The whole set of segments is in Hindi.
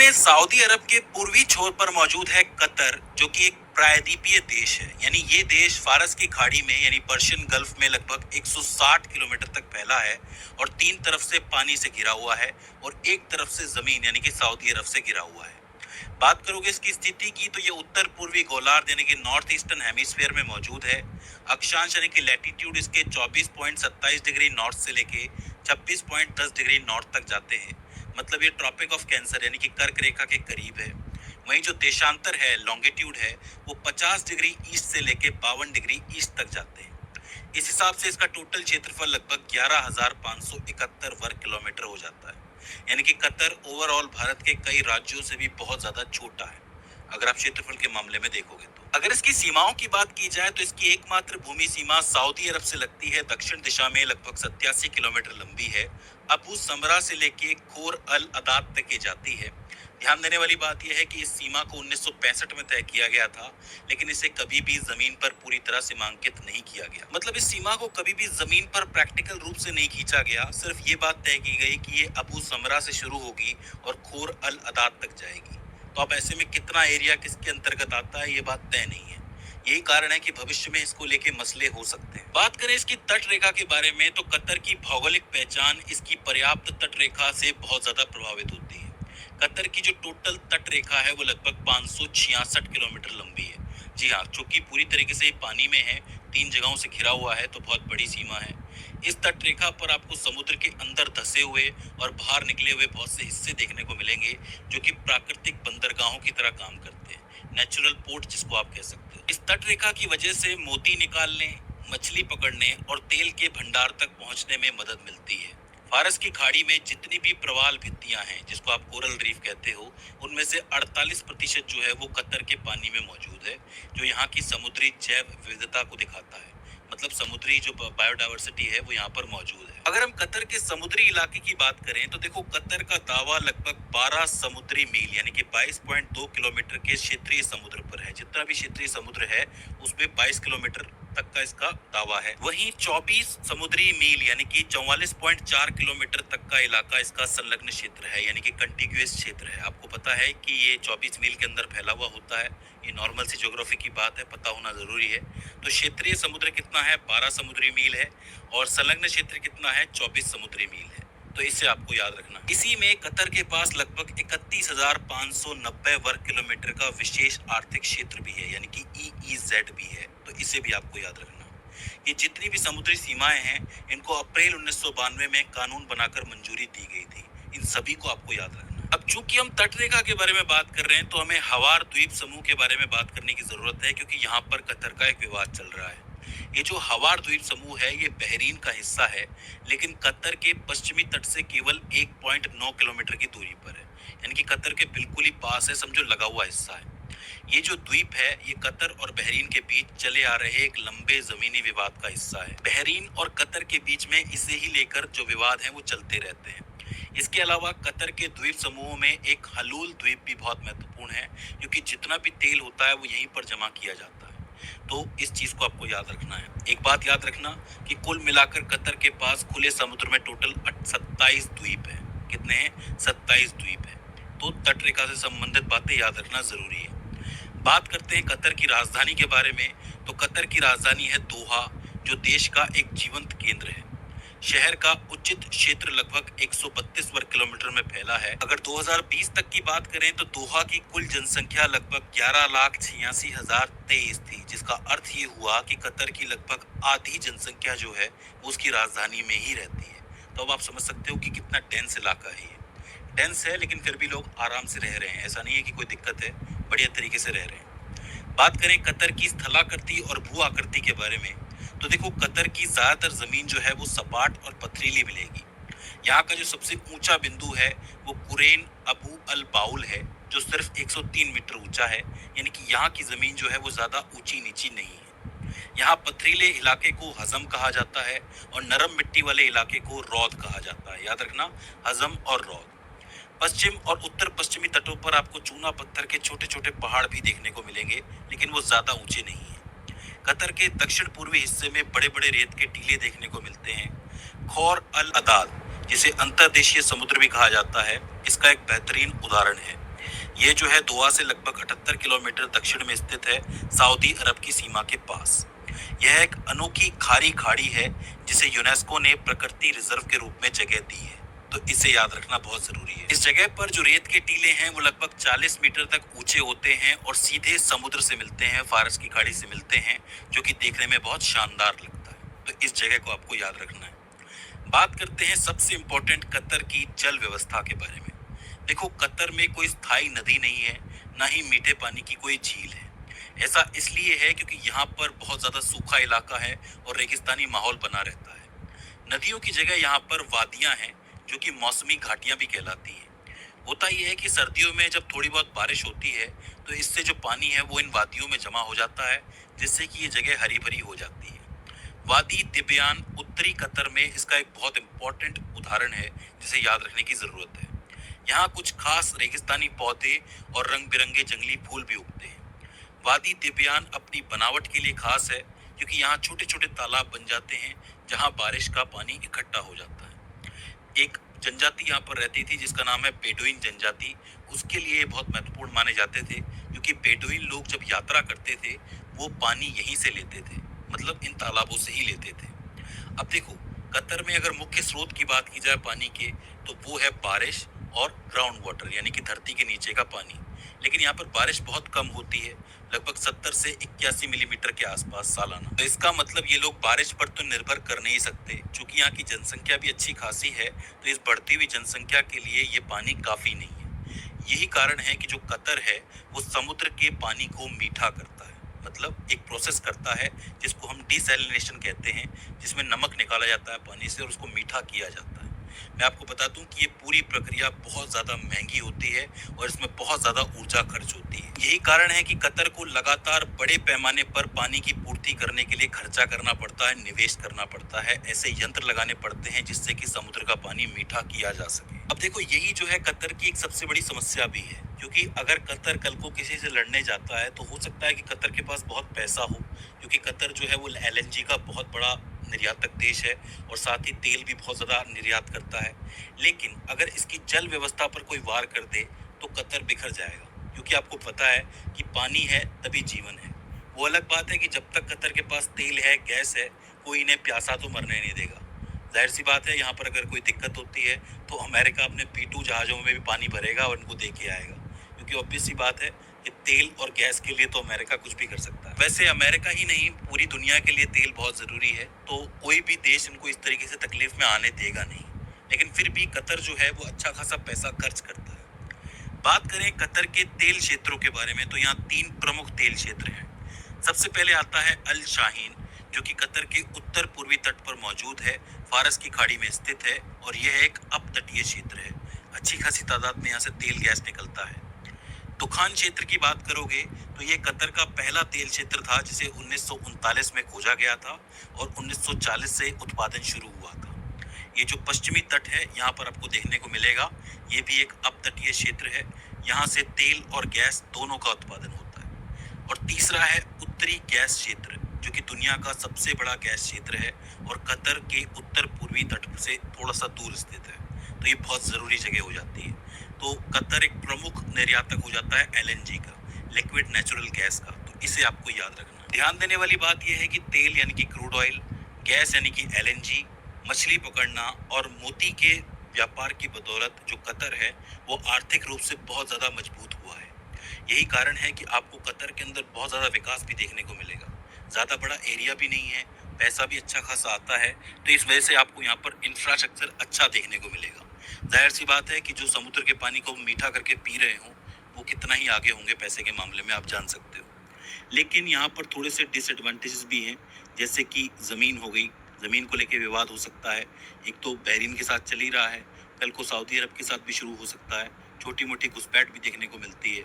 में सऊदी अरब के पूर्वी छोर पर मौजूद है कतर, जो कि एक प्रायद्वीपीय देश है। यानी ये देश फारस की खाड़ी में यानी पर्शियन गल्फ में लगभग 160 किलोमीटर तक फैला है और तीन तरफ से पानी से घिरा हुआ है और एक तरफ से जमीन यानी कि सऊदी अरब से घिरा हुआ है। बात करोगे इसकी स्थिति की तो ये उत्तर पूर्वी गोलार्ध यानी कि नॉर्थ ईस्टर्न हेमिस्फीयर में मौजूद है। अक्षांश यानी कि लैटिट्यूड इसके 24.27 डिग्री नॉर्थ से लेके 26.10 डिग्री नॉर्थ तक जाते हैं। मतलब ये ट्रॉपिक ऑफ कैंसर यानी कि कर्क रेखा के करीब है। वहीं जो देशांतर है, लॉन्गिट्यूड है, वो 50 डिग्री ईस्ट से लेके 52 डिग्री ईस्ट तक जाते हैं। इस हिसाब से इसका टोटल क्षेत्रफल लगभग 11,571 वर्ग किलोमीटर हो जाता है। यानी कि कतर ओवरऑल भारत के कई राज्यों से भी बहुत ज्यादा छोटा है अगर आप क्षेत्रफल के मामले में देखोगे तो। अगर इसकी सीमाओं की बात की जाए तो इसकी एकमात्र भूमि सीमा सऊदी अरब से लगती है, दक्षिण दिशा में लगभग 87 किलोमीटर लंबी है। अबू समरा से लेके खोर अल अदाद तक की जाती है। ध्यान देने वाली बात यह है कि इस सीमा को 1965 में तय किया गया था, लेकिन इसे कभी भी जमीन पर पूरी तरह सीमांकित नहीं किया गया। मतलब इस सीमा को कभी भी जमीन पर प्रैक्टिकल रूप से नहीं खींचा गया। सिर्फ ये बात तय की गई कि ये अबू समरा से शुरू होगी और खोर अल अदाद तक जाएगी। तो अब ऐसे में कितना एरिया किसके अंतर्गत आता है ये बात तय नहीं है। यही कारण है कि भविष्य में इसको लेके मसले हो सकते हैं। बात करें इसकी तट रेखा के बारे में तो कतर की भौगोलिक पहचान इसकी पर्याप्त तट रेखा से बहुत ज्यादा प्रभावित होती है। कतर की जो टोटल तट रेखा है वो लगभग 566 किलोमीटर लंबी है। जी हाँ, चूंकि पूरी तरीके से पानी में है, तीन जगहों से घिरा हुआ है, तो बहुत बड़ी सीमा है। इस तट रेखा पर आपको समुद्र के अंदर धसे हुए और बाहर निकले हुए बहुत से हिस्से देखने को मिलेंगे, जो कि प्राकृतिक बंदरगाहों की तरह काम करते हैं, नेचुरल पोर्ट जिसको आप कह सकते हो। इस तट रेखा की वजह से मोती निकालने, मछली पकड़ने और तेल के भंडार तक पहुंचने में मदद मिलती है। फारस की खाड़ी में जितनी भी प्रवाल भित्तियां हैं, जिसको आप कोरल रीफ कहते हो, उनमें से 48% जो है वो कतर के पानी में मौजूद है, जो यहाँ की समुद्री जैव विविधता को दिखाता है। मतलब समुद्री जो बायोडायवर्सिटी है वो यहाँ पर मौजूद है। अगर हम कतर के समुद्री इलाके की बात करें तो देखो, कतर का दावा लगभग 12 समुद्री मील यानी कि 22.2 किलोमीटर के क्षेत्रीय समुद्र पर है। जितना भी क्षेत्रीय समुद्र है उसमें 22 किलोमीटर तक का इसका दावा है। वहीं 24 समुद्री मील यानी कि 44.4 किलोमीटर तक का इलाका इसका संलग्न क्षेत्र है, यानी कि कंटिग्यूअस क्षेत्र है। आपको पता है कि ये 24 मील के अंदर फैला हुआ होता है। ये नॉर्मल सी ज्योग्राफी की बात है, पता होना जरूरी है। तो क्षेत्रीय समुद्र कितना है? 12 समुद्री मील है और संलग्न क्षेत्र कितना है? 24 समुद्री मील है। तो इसे आपको याद रखना। इसी में कतर के पास लगभग 31,590 वर्ग किलोमीटर का विशेष आर्थिक क्षेत्र भी है, यानी कि EEZ भी है। तो इसे भी आपको याद रखना। ये जितनी भी समुद्री सीमाएं हैं, इनको अप्रैल 1992 में कानून बनाकर मंजूरी दी गई थी। इन सभी को आपको याद रखना। अब चूंकि हम तट रेखा के बारे में बात कर रहे हैं तो हमें हवार द्वीप समूह के बारे में बात करने की जरूरत है, क्योंकि यहाँ पर कतर का एक विवाद चल रहा है। ये जो हवार द्वीप समूह है ये बहरीन का हिस्सा है, लेकिन कतर के पश्चिमी तट से केवल 1.9 किलोमीटर की दूरी पर है। यानी कि कतर के बिल्कुल ही पास है, समझो लगा हुआ हिस्सा है। ये जो द्वीप है ये कतर और बहरीन के बीच चले आ रहे एक लंबे जमीनी विवाद का हिस्सा है। बहरीन और कतर के बीच में इसे ही लेकर जो विवाद है वो चलते रहते हैं। इसके अलावा कतर के द्वीप समूहों में एक हलूल द्वीप भी बहुत महत्वपूर्ण है, क्योंकि जितना भी तेल होता है वो यहीं पर जमा किया जाता है। तो इस चीज को आपको याद रखना है। एक बात याद रखना कि कुल मिलाकर कतर के पास खुले समुद्र में टोटल 27 द्वीप है। कितने हैं? 27 द्वीप है। तो तट रेखा से संबंधित बातें याद रखना जरूरी है। बात करते हैं कतर की राजधानी के बारे में। तो कतर की राजधानी है दोहा, जो देश का एक जीवंत केंद्र है। शहर का उचित क्षेत्र लगभग 132 वर्ग किलोमीटर में फैला है। अगर 2020 तक की बात करें तो दोहा की कुल जनसंख्या लगभग 11,86,023 थी, जिसका अर्थ ये हुआ कि कतर की लगभग आधी जनसंख्या जो है वो उसकी राजधानी में ही रहती है। तो अब आप समझ सकते हो कि कितना डेंस इलाका है ये। डेंस है लेकिन फिर भी लोग आराम से रह रहे हैं, ऐसा नहीं है कि कोई दिक्कत है, बढ़िया तरीके से रह रहे हैं। बात करें कतर की स्थलाकृति और भू आकृति के बारे में तो देखो, कतर की ज्यादातर जमीन जो है वो सपाट और पथरीली मिलेगी। यहाँ का जो सबसे ऊंचा बिंदु है वो कुरैन अबू अल बाउल है, जो सिर्फ 103 मीटर ऊंचा है। यानी कि यहाँ की जमीन जो है वो ज्यादा ऊंची नीची नहीं है। यहाँ पथरीले इलाके को हजम कहा जाता है और नरम मिट्टी वाले इलाके को रौद कहा जाता है। याद रखना, हजम और रौद। पश्चिम और उत्तर पश्चिमी तटों पर आपको चूना पत्थर के छोटे छोटे पहाड़ भी देखने को मिलेंगे, लेकिन वो ज्यादा ऊंचे नहीं है। कतर के दक्षिण पूर्वी हिस्से में बड़े बड़े रेत के टीले देखने को मिलते हैं। खौर अल अदाद, जिसे अंतर्देशीय समुद्र भी कहा जाता है, इसका एक बेहतरीन उदाहरण है। ये जो है दोहा से लगभग 78 किलोमीटर दक्षिण में स्थित है, सऊदी अरब की सीमा के पास। यह एक अनोखी खारी खाड़ी है जिसे यूनेस्को ने प्रकृति रिजर्व के रूप में जगह दी है, तो इसे याद रखना बहुत जरूरी है। इस जगह पर जो रेत के टीले हैं वो लगभग 40 मीटर तक ऊंचे होते हैं और सीधे समुद्र से मिलते हैं, फारस की खाड़ी से मिलते हैं, जो कि देखने में बहुत शानदार लगता है। तो इस जगह को आपको याद रखना है। बात करते हैं सबसे इंपॉर्टेंट कतर की जल व्यवस्था के बारे में। देखो, कतर में कोई स्थायी नदी नहीं है, ना ही मीठे पानी की कोई झील है। ऐसा इसलिए है क्योंकि यहाँ पर बहुत ज्यादा सूखा इलाका है और रेगिस्तानी माहौल बना रहता है। नदियों की जगह यहाँ पर वादियां हैं, जो कि मौसमी घाटियां भी कहलाती हैं। होता यह है कि सर्दियों में जब थोड़ी बहुत बारिश होती है तो इससे जो पानी है वो इन वादियों में जमा हो जाता है, जिससे कि ये जगह हरी भरी हो जाती है। वादी तिबियान उत्तरी कतर में इसका एक बहुत इंपॉर्टेंट उदाहरण है जिसे याद रखने की जरूरत है। यहाँ कुछ खास रेगिस्तानी पौधे और रंग बिरंगे जंगली फूल भी उगते हैं। वादी तिबियान अपनी बनावट के लिए खास है क्योंकि यहाँ छोटे छोटे तालाब बन जाते हैं जहाँ बारिश का पानी इकट्ठा हो जाता है। एक जनजाति यहाँ पर रहती थी जिसका नाम है बेडुइन जनजाति। उसके लिए ये बहुत महत्वपूर्ण माने जाते थे क्योंकि बेडुइन लोग जब यात्रा करते थे वो पानी यहीं से लेते थे, मतलब इन तालाबों से ही लेते थे। अब देखो, कतर में अगर मुख्य स्रोत की बात की जाए पानी के, तो वो है बारिश और ग्राउंड वाटर यानी कि धरती के नीचे का पानी। लेकिन यहाँ पर बारिश बहुत कम होती है, लगभग 70 से 81 मिलीमीटर के आसपास सालाना। तो इसका मतलब ये लोग बारिश पर तो निर्भर कर नहीं सकते। चूंकि यहाँ की जनसंख्या भी अच्छी खासी है, तो इस बढ़ती हुई जनसंख्या के लिए ये पानी काफी नहीं है। यही कारण है कि जो कतर है वो समुद्र के पानी को मीठा करता है, मतलब एक प्रोसेस करता है जिसको हम डिसैलिनेशन कहते हैं, जिसमें नमक निकाला जाता है पानी से और उसको मीठा किया जाता है। मैं आपको बता दूं कि ये पूरी प्रक्रिया बहुत ज्यादा महंगी होती है और इसमें बहुत ज्यादा ऊर्जा खर्च होती है। यही कारण है कि कतर को लगातार बड़े पैमाने पर पानी की पूर्ति करने के लिए खर्चा करना पड़ता है, निवेश करना पड़ता है, ऐसे यंत्र लगाने पड़ते हैं जिससे कि समुद्र का पानी मीठा किया जा सके। अब देखो, यही जो है कतर की एक सबसे बड़ी समस्या भी है, क्योंकि अगर कतर कल को किसी से लड़ने जाता है तो हो सकता है कि कतर के पास बहुत पैसा हो, क्योंकि कतर जो है वो एलएनजी का बहुत बड़ा निर्यातक देश है और साथ ही तेल भी बहुत ज्यादा निर्यात करता है। लेकिन अगर इसकी जल व्यवस्था पर कोई वार कर दे तो कतर बिखर जाएगा, क्योंकि आपको पता है कि पानी है तभी जीवन है। वो अलग बात है कि जब तक कतर के पास तेल है, गैस है, कोई इन्हें प्यासा तो मरने नहीं देगा। जाहिर सी बात है, यहाँ पर अगर कोई दिक्कत होती है तो अमेरिका अपने P2 जहाजों में भी पानी भरेगा और इनको दे के आएगा, क्योंकि ऑब्वियस सी बात है कि तेल और गैस के लिए तो अमेरिका कुछ भी कर सकता है। वैसे अमेरिका ही नहीं, पूरी दुनिया के लिए तेल बहुत जरूरी है, तो कोई भी देश इनको इस तरीके से तकलीफ में आने देगा नहीं। लेकिन फिर भी कतर जो है वो अच्छा खासा पैसा खर्च करता है। बात करें कतर के तेल क्षेत्रों के बारे में, तो यहाँ 3 प्रमुख तेल क्षेत्र हैं। सबसे पहले आता है अल शाहीन, जो कि कतर के उत्तर पूर्वी तट पर मौजूद है, फारस की खाड़ी में स्थित है और यह एक अपतटीय क्षेत्र है। अच्छी खासी तादाद में यहाँ से तेल गैस निकलता है। तुखान क्षेत्र की बात करोगे तो ये कतर का पहला तेल क्षेत्र था जिसे 1939 में खोजा गया था और 1940 से उत्पादन शुरू हुआ था। ये जो पश्चिमी तट है यहाँ पर आपको देखने को मिलेगा, ये भी एक अपतटीय क्षेत्र है। यहाँ से तेल और गैस दोनों का उत्पादन होता है। और तीसरा है उत्तरी गैस क्षेत्र, जो कि दुनिया का सबसे बड़ा गैस क्षेत्र है और कतर के उत्तर पूर्वी तट से थोड़ा सा दूर स्थित है। तो ये बहुत जरूरी जगह हो जाती है। तो कतर एक प्रमुख निर्यातक हो जाता है एलएनजी का, लिक्विड नेचुरल गैस का। तो इसे आपको याद रखना। ध्यान देने वाली बात यह है कि तेल यानी कि क्रूड ऑयल, गैस यानी कि एलएनजी, मछली पकड़ना और मोती के व्यापार की बदौलत जो कतर है वो आर्थिक रूप से बहुत ज्यादा मजबूत हुआ है। यही कारण है कि आपको कतर के अंदर बहुत ज्यादा विकास भी देखने को मिलेगा। ज्यादा बड़ा एरिया भी नहीं है, पैसा भी अच्छा खासा आता है, तो इस वजह से आपको यहाँ पर इंफ्रास्ट्रक्चर अच्छा देखने को मिलेगा। जाहिर सी बात है कि जो समुद्र के पानी को मीठा करके पी रहे हो वो कितना ही आगे होंगे पैसे के मामले में, आप जान सकते हो। लेकिन यहाँ पर थोड़े से डिसएडवांटेजेस भी हैं, जैसे कि ज़मीन हो गई, ज़मीन को लेके विवाद हो सकता है। एक तो बहरीन के साथ चल ही रहा है, कल को सऊदी अरब के साथ भी शुरू हो सकता है। छोटी मोटी घुसपैठ भी देखने को मिलती है।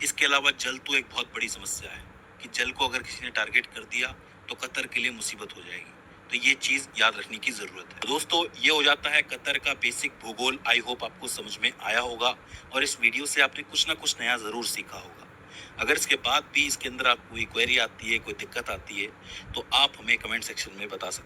इसके अलावा जल तो एक बहुत बड़ी समस्या है कि जल को अगर किसी ने टारगेट कर दिया तो कतर के लिए मुसीबत हो जाएगी। तो ये चीज याद रखने की जरूरत है। तो दोस्तों, ये हो जाता है कतर का बेसिक भूगोल। आई होप आपको समझ में आया होगा और इस वीडियो से आपने कुछ ना कुछ नया जरूर सीखा होगा। अगर इसके बाद भी इसके अंदर आपको कोई क्वेरी आती है, कोई दिक्कत आती है, तो आप हमें कमेंट सेक्शन में बता सकते हैं।